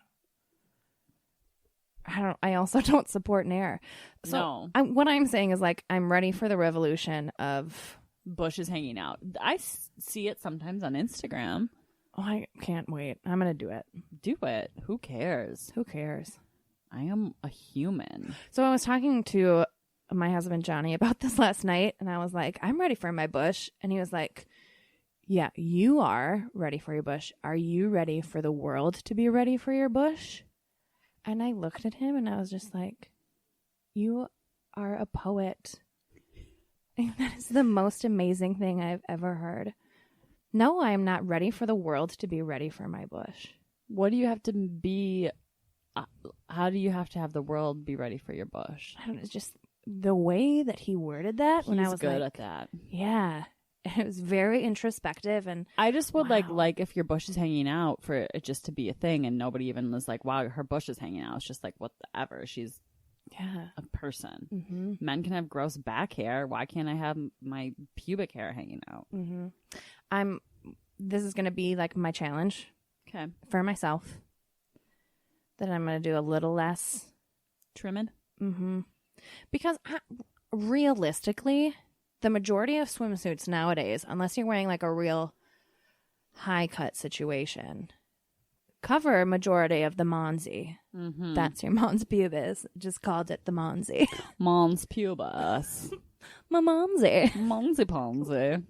I also don't support Nair. So no. what I'm saying is, like, I'm ready for the revolution of bushes hanging out. I see it sometimes on Instagram. Oh, I can't wait. I'm going to do it. Do it. Who cares? Who cares? I am a human. So I was talking to my husband, Johnny, about this last night, and I was like, I'm ready for my bush. And he was like, yeah, you are ready for your bush. Are you ready for the world to be ready for your bush? And I looked at him and I was just like, you are a poet. And that is the most amazing thing I've ever heard. No, I am not ready for the world to be ready for my bush. What do you have to be? How do you have to have the world be ready for your bush? I don't know, it's just the way that he worded that when I was good like, at that. Yeah. It was very introspective, and I just would wow. like if your bush is hanging out for it just to be a thing, and nobody even was like, "Wow, her bush is hanging out." It's just like, whatever. She's a person. Mm-hmm. Men can have gross back hair. Why can't I have my pubic hair hanging out? Mm-hmm. This is going to be like my challenge, okay, for myself. That I'm going to do a little less trimming. Mm-hmm. Because realistically, the majority of swimsuits nowadays, unless you're wearing like a real high cut situation, cover a majority of the Monsie. Mm-hmm. That's your Mons pubis. Just called it the Monsie. Mons pubis. My Monsie. Monsie Ponsie.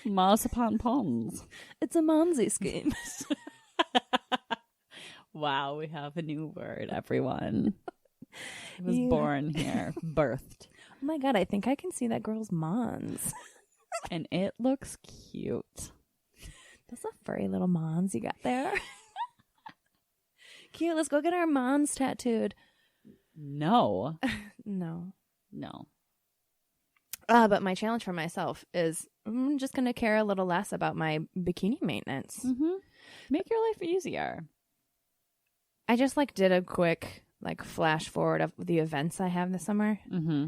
Marzipan Pons. It's a Monsie scheme. Wow, we have a new word, everyone. It was born here, birthed. Oh my God, I think I can see that girl's Mons. And it looks cute. That's a furry little Mons you got there. Cute, let's go get our Mons tattooed. No. No. But my challenge for myself is I'm just going to care a little less about my bikini maintenance. Mm-hmm. Make your life easier. I just did a quick flash forward of the events I have this summer. Mm-hmm.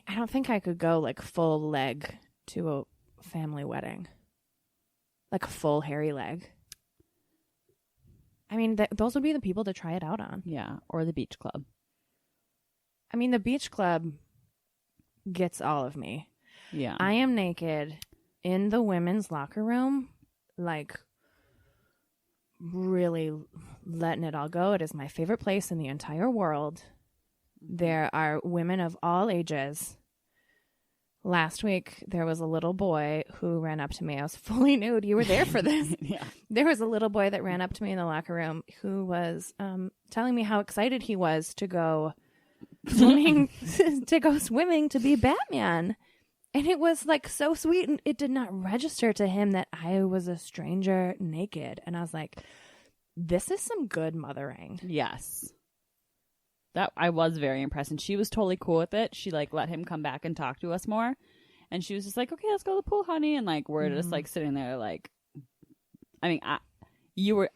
I don't think I could go full leg to a family wedding. Like a full hairy leg. I mean, those would be the people to try it out on. Yeah, or the beach club. I mean, the beach club gets all of me. Yeah. I am naked in the women's locker room, really letting it all go. It is my favorite place in the entire world. There are women of all ages. Last week, there was a little boy who ran up to me. I was fully nude. You were there for this. Yeah. There was a little boy that ran up to me in the locker room who was telling me how excited he was to go swimming, to be Batman. And it was like so sweet, and it did not register to him that I was a stranger naked. And I was like, this is some good mothering. Yes. That I was very impressed, and she was totally cool with it. She like let him come back and talk to us more, and she was just like, "Okay, let's go to the pool, honey." And like we're just like sitting there, like, I mean,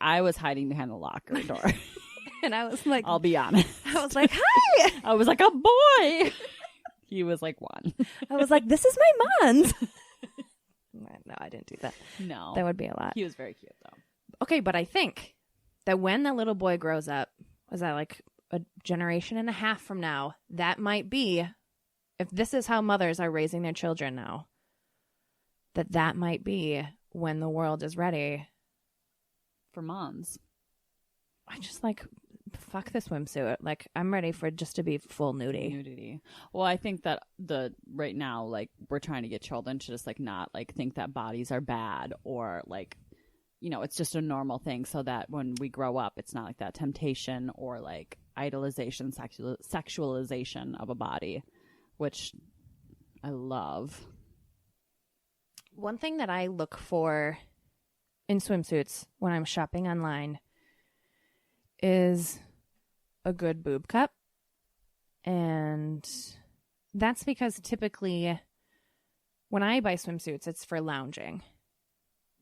I was hiding behind the locker door, And I was like, I'll be honest. I was like, hi. I was like a boy. He was like 1. I was like, this is my mom's. No, I didn't do that. No, That would be a lot. he was very cute though. Okay, but I think that when that little boy grows up, was that like a generation and a half from now, that might be, if this is how mothers are raising their children now, that might be when the world is ready. For moms. I just like, fuck the swimsuit. Like, I'm ready for just to be full nudity. Well, I think that right now, like, we're trying to get children to just like not like think that bodies are bad, or like, you know, it's just a normal thing, so that when we grow up, it's not like that temptation or like idolization, sexualization of a body, which I love. One thing that I look for in swimsuits when I'm shopping online is a good boob cup. And that's because typically when I buy swimsuits, it's for lounging.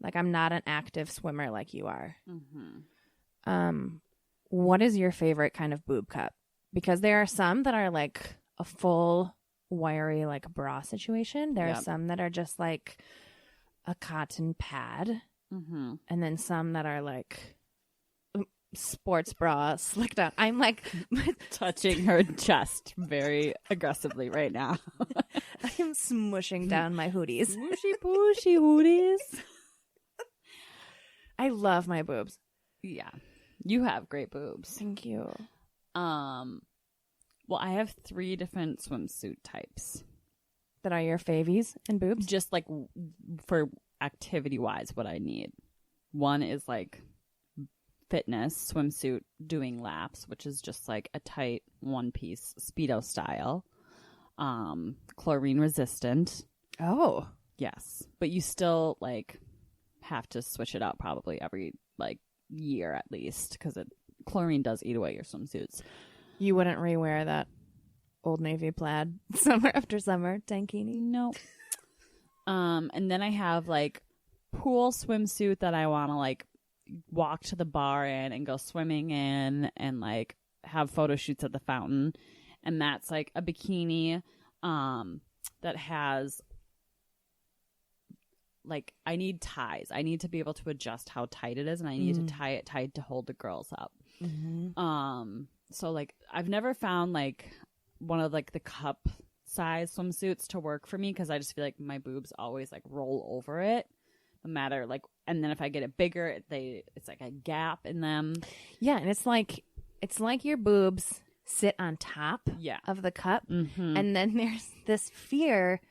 Like, I'm not an active swimmer like you are. Mm-hmm. What is your favorite kind of boob cup? Because there are some that are like a full wiry like bra situation. There are some that are just like a cotton pad. Mm-hmm. And then some that are like sports bra slicked out. I'm like touching her chest very aggressively right now. I am smushing down my hooties. Pushy pushy hooties. I love my boobs. Yeah. You have great boobs. Thank you. Well, I have 3 different swimsuit types. That are your favies and boobs? Just like for activity wise, what I need. One is like fitness swimsuit doing laps, which is just like a tight one-piece Speedo style. Chlorine resistant. Oh. Yes. But you still like have to switch it out probably every like year at least, because chlorine does eat away your swimsuits. You wouldn't rewear that Old Navy plaid summer after summer, tankini? No. And then I have like pool swimsuit that I want to like walk to the bar in and go swimming in and like have photo shoots at the fountain. And that's like a bikini that has like, I need ties. I need to be able to adjust how tight it is, and I need to tie it tight to hold the girls up. Mm-hmm. So like I've never found like one of like the cup size swimsuits to work for me, because I just feel like my boobs always like roll over it, no matter like. And then if I get it bigger, it's like a gap in them. Yeah, and it's like your boobs sit on top of the cup, and then there's this fear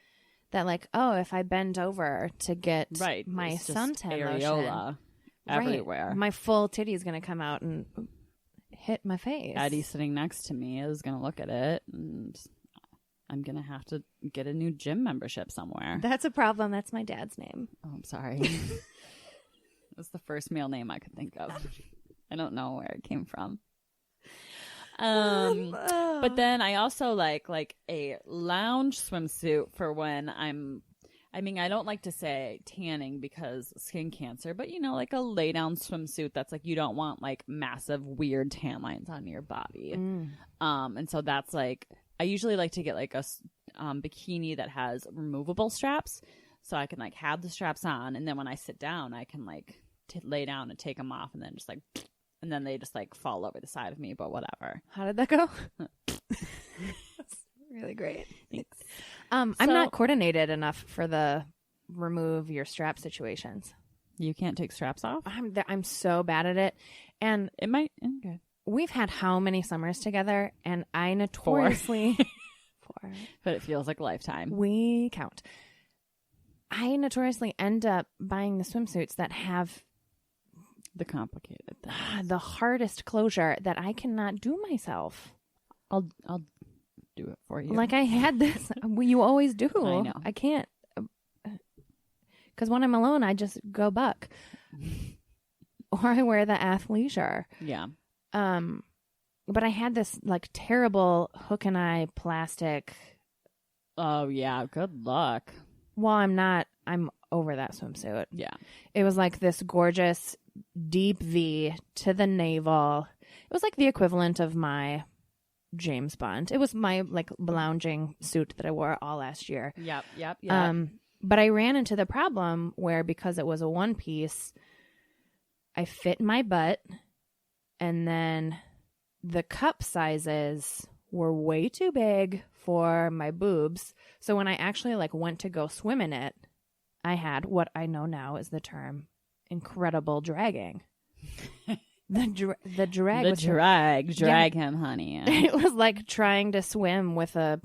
that like, oh, if I bend over to get my suntan areola everywhere, my full titty is going to come out and hit my face. Eddie sitting next to me is going to look at it, and I'm going to have to get a new gym membership somewhere. That's a problem. That's my dad's name. Oh, I'm sorry. That's the first male name I could think of. I don't know where it came from. But then I also like a lounge swimsuit for when I don't like to say tanning because skin cancer, but you know, like a lay down swimsuit that's like, you don't want like massive weird tan lines on your body. And so that's like, I usually like to get like a bikini that has removable straps, so I can like have the straps on, and then when I sit down, I can like lay down and take them off, and then just like, and then they just like fall over the side of me, but whatever. How did that go? That's really great. Thanks. I'm not coordinated enough for the remove your strap situations. You can't take straps off? I'm so bad at it. And It might. Okay. we've had how many summers together, and I notoriously... Four. But it feels like a lifetime. We count. I notoriously end up buying the swimsuits that have The complicated thing. the hardest closure that I cannot do myself. I'll do it for you. Like I had this. You always do. I know. I can't. Because when I'm alone, I just go buck. Or I wear the athleisure. Yeah. But I had this like terrible hook and eye plastic. Oh, yeah. Good luck. Well, I'm over that swimsuit. Yeah. It was like this gorgeous deep V to the navel. It was like the equivalent of my James Bond. It was my like lounging suit that I wore all last year. Yep. But I ran into the problem where because it was a one piece, I fit my butt, and then the cup sizes were way too big for my boobs. So when I actually like went to go swim in it, I had what I know now is the term incredible dragging. The drag him, honey. It was like trying to swim with a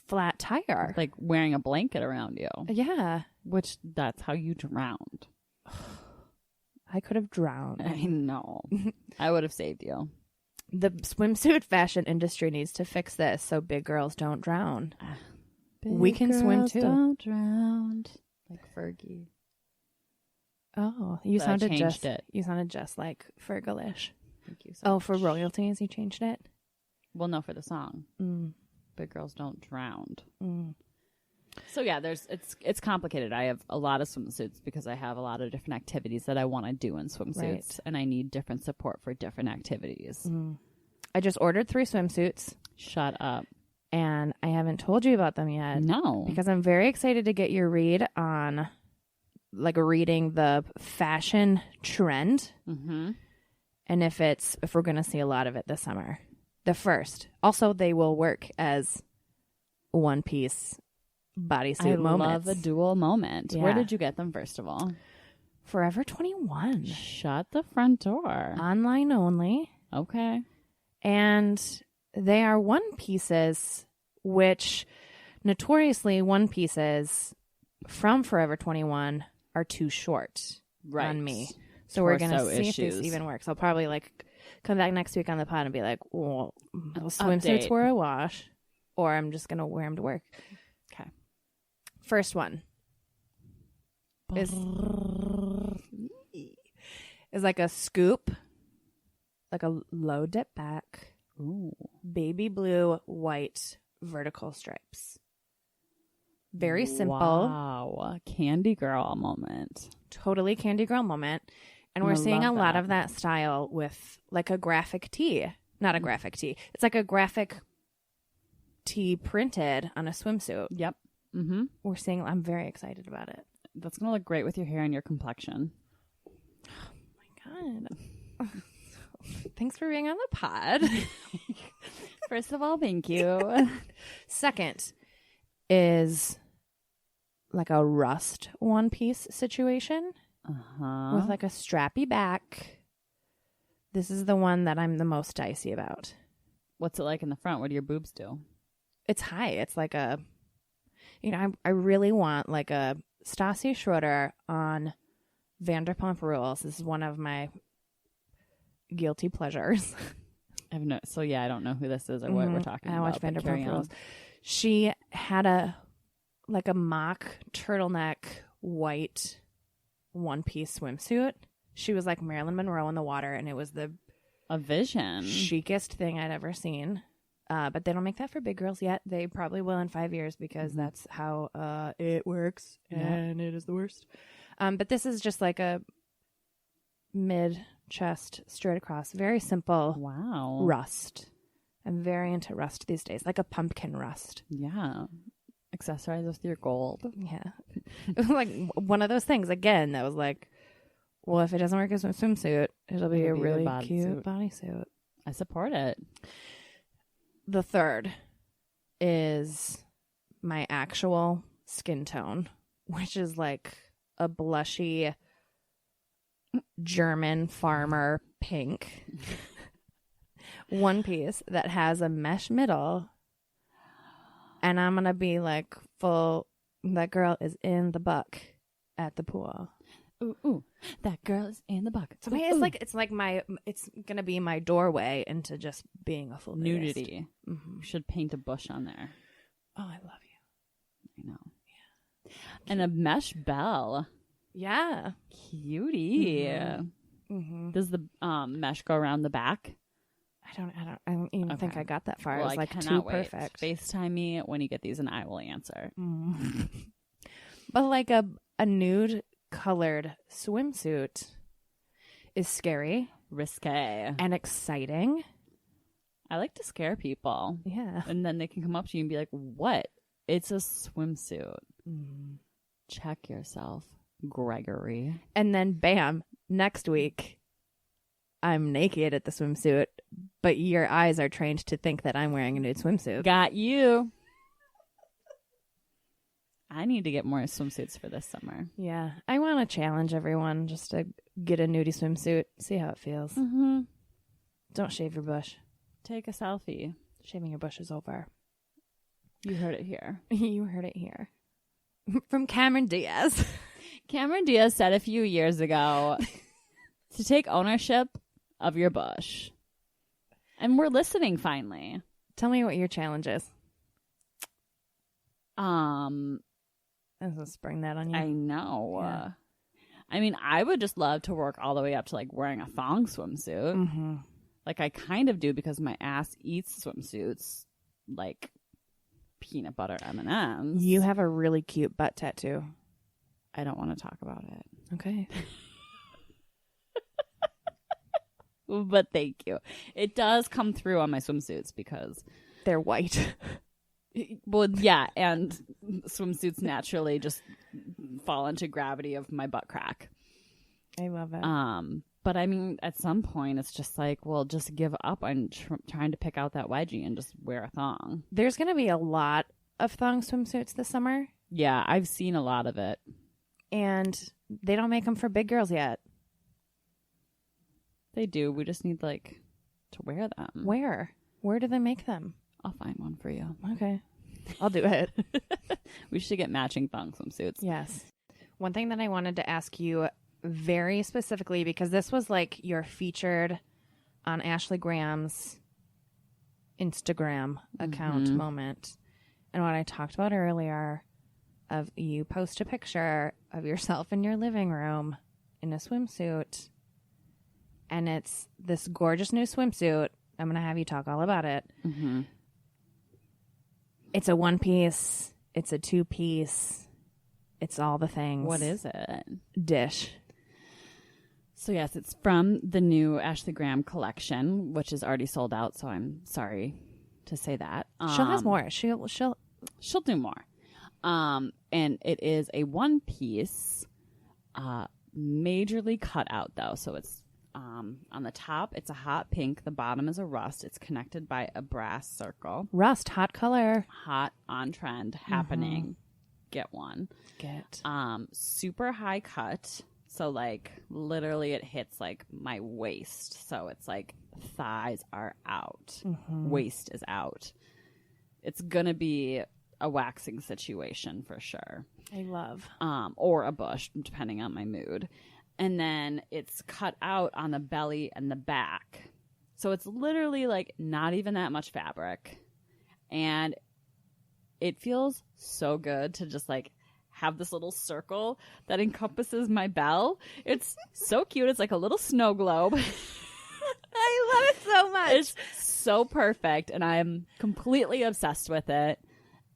flat tire. Like wearing a blanket around you. Yeah. Which that's how you drowned. I could have drowned. I know. I would have saved you. The swimsuit fashion industry needs to fix this so big girls don't drown. We can swim too. Don't drown. Like Fergie. Oh, you But I sounded changed it. You sounded just like Fergalish. Thank you so Oh, much. for royalties, you changed it. Well, no, for the song. Mm. Big girls don't drown. Mm. So yeah, it's complicated. I have a lot of swimsuits because I have a lot of different activities that I want to do in swimsuits, Right. and I need different support for different activities. Mm. I just ordered 3 swimsuits, Shut up. and I haven't told you about them yet. No. Because I'm very excited to get your read on, like, reading the fashion trend, Mm-hmm. and if we're going to see a lot of it this summer. The first. Also, they will work as one-piece bodysuit I moments. love a dual moment. Yeah. Where did you get them, first of all? Forever 21. Shut the front door. Online only. Okay. And they are one pieces, which notoriously one pieces from Forever 21 are too short on me. So we're going to Torso see if issues. this even works. I'll probably like come back next week on the pod and be like, well, those swimsuits Update. were a wash, or I'm just going to wear them to work. Okay. First one is like a scoop, like a low dip back, Ooh. baby blue, white vertical stripes. Very simple. Wow. Candy girl moment. Totally candy girl moment. And we're I seeing a love lot that. of that style with like a graphic tee. Not a graphic tee. It's like a graphic tee printed on a swimsuit. Yep. Mm-hmm. I'm very excited about it. That's going to look great with your hair and your complexion. God. Thanks for being on the pod. First of all, thank you. Second is like a rust one piece situation Uh-huh. with like a strappy back. This is the one that I'm the most dicey about. What's it like in the front? What do your boobs do? It's high. It's like a, I really want like a Stassi Schroeder on Vanderpump Rules. This is one of my guilty pleasures. I don't know who this is or what we're talking I about. watch but carry Vanderpump on. Rules. She had a mock turtleneck white one piece swimsuit. She was like Marilyn Monroe in the water, and it was the A vision. chicest thing I'd ever seen. But they don't make that for big girls yet. They probably will in 5 years because that's how it works, and it is the worst. But this is just like a mid chest straight across, very simple. Wow. Rust. I'm very into rust these days, like a pumpkin rust. Yeah. Accessorize with your gold. Yeah. It was like one of those things, again, that was like, well, if it doesn't work as a swimsuit, it'll be a It'll be a really bodysuit. cute bodysuit. I support it. The third is my actual skin tone, which is like a blushy German farmer pink one piece that has a mesh middle. And I'm going to be like full, that girl is in the buck at the pool. Ooh, that girl is in the bucket. So it's going to be my doorway into just being a full nudity. Mm-hmm. Should paint a bush on there. Oh, I love you. I know. Yeah. And a mesh bell. Yeah. Cutie. Mm-hmm. Does the mesh go around the back? I don't even think I got that far. Well, it was like too wait. Perfect. FaceTime me when you get these and I will answer. But like a nude colored swimsuit is scary, risque, and exciting. I like to scare people. Yeah. And then they can come up to you and be like, what? It's a swimsuit. Check yourself, Gregory. And then bam, next week I'm naked at the swimsuit, but your eyes are trained to think that I'm wearing a nude swimsuit. Got you. I need to get more swimsuits for this summer. Yeah. I want to challenge everyone just to get a nudie swimsuit, see how it feels. Mm-hmm. Don't shave your bush. Take a selfie. Shaving your bush is over. You heard it here. You heard it here. From Cameron Diaz. Cameron Diaz said a few years ago to take ownership of your bush. And we're listening finally. Tell me what your challenge is. Let's just spring that on you. I know. Yeah. I mean, I would just love to work all the way up to like wearing a thong swimsuit. Mm-hmm. Like I kind of do because my ass eats swimsuits like peanut butter M&Ms. You have a really cute butt tattoo. I don't want to talk about it. Okay. But thank you. It does come through on my swimsuits because they're white. Well, yeah, and swimsuits naturally just fall into gravity of my butt crack. I love it. But I mean, at some point, it's just like, well, just give up on trying to pick out that wedgie and just wear a thong. There's going to be a lot of thong swimsuits this summer. Yeah, I've seen a lot of it. And they don't make them for big girls yet. They do. We just need, like, to wear them. Where? Where do they make them? I'll find one for you. Okay. I'll do it. We should get matching thong swimsuits. Yes. One thing that I wanted to ask you very specifically, because this was like your featured on Ashley Graham's Instagram account moment. And what I talked about earlier of you post a picture of yourself in your living room in a swimsuit. And it's this gorgeous new swimsuit. I'm going to have you talk all about it. Mm-hmm. It's a one piece. It's a two piece. It's all the things. What is it? Dish. So yes, it's from the new Ashley Graham collection, which is already sold out. So I'm sorry to say that. She'll have more. She'll do more. And it is a one piece, majorly cut out though. So it's on the top, it's a hot pink. The bottom is a rust. It's connected by a brass circle. Rust, hot color. Hot, on trend, happening. Get one. Get. Super high cut. So, like, literally it hits, like, my waist. So it's like thighs are out. Waist is out. It's going to be a waxing situation for sure. I love. Or a bush, depending on my mood. And then it's cut out on the belly and the back. So it's literally like not even that much fabric. And it feels so good to just like have this little circle that encompasses my bell. It's so cute. It's like a little snow globe. I love it so much. It's so perfect. And I'm completely obsessed with it.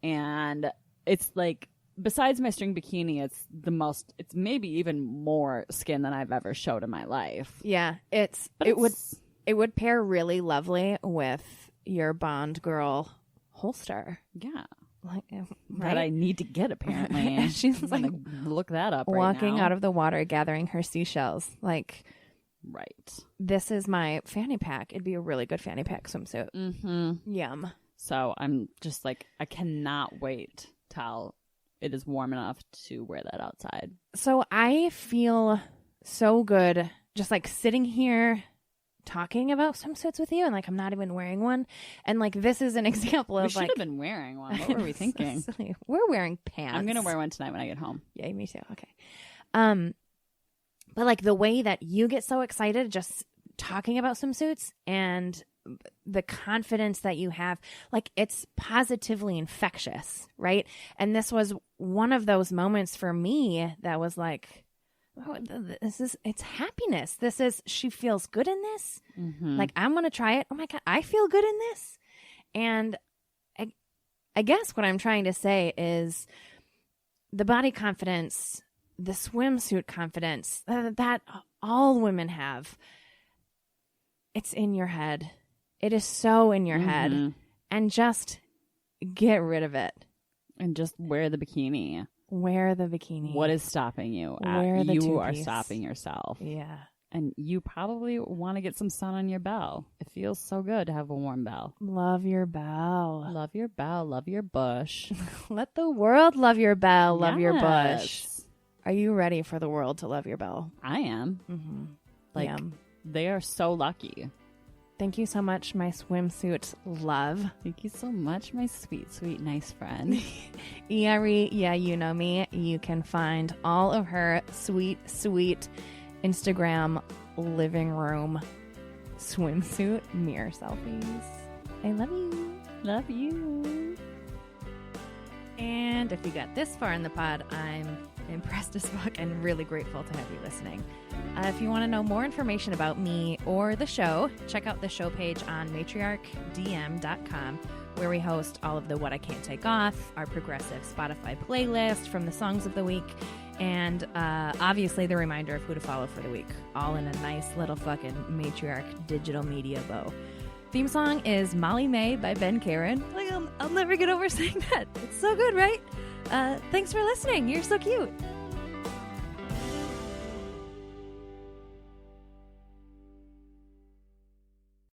And it's like, besides my string bikini, it's maybe even more skin than I've ever showed in my life. Yeah, it would pair really lovely with your Bond girl holster. Yeah. Like, right? That I need to get, apparently. She's like, look that up right walking now. out of the water, gathering her seashells. Like, right. This is my fanny pack. It'd be a really good fanny pack swimsuit. Mm-hmm. Yum. So I'm just like, I cannot wait till it is warm enough to wear that outside. So I feel so good just like sitting here talking about swimsuits with you, and like I'm not even wearing one, and like this is an example of We should like have been wearing one. What were we thinking? We're wearing pants. I'm gonna wear one tonight when I get home. Yeah, me too. Okay. But like the way that you get so excited just talking about swimsuits and the confidence that you have, like it's positively infectious, right? And this was one of those moments for me that was like, oh, it's happiness. She feels good in this. Mm-hmm. Like I'm going to try it. Oh my God, I feel good in this. And I guess what I'm trying to say is the body confidence, the swimsuit confidence that all women have, it's in your head. It is so in your head. And just get rid of it. And just wear the bikini. Wear the bikini. What is stopping you? Wear the you are two-piece. stopping yourself. Yeah. And you probably want to get some sun on your bell. It feels so good to have a warm bell. Love your bell. Love your bell. Love your bush. Let the world love your bell. Love your bush. Yes. Are you ready for the world to love your bell? I am. Mm-hmm. Like, they are so lucky. Thank you so much, my swimsuit love. Thank you so much, my sweet, sweet, nice friend. Yari, yeah, you know me. You can find all of her sweet, sweet Instagram living room swimsuit mirror selfies. I love you. Love you. And if you got this far in the pod, I'm impressed as fuck and really grateful to have you listening. If you want to know more information about me or the show, check out the show page on matriarchdm.com, where we host all of the What I Can't Take Off, our progressive Spotify playlist from the songs of the week, and obviously the reminder of who to follow for the week, all in a nice little fucking Matriarch digital media bow. Theme song is Molly May by Ben Karen. Like, I'll never get over saying that. It's so good, right? Thanks for listening. You're so cute.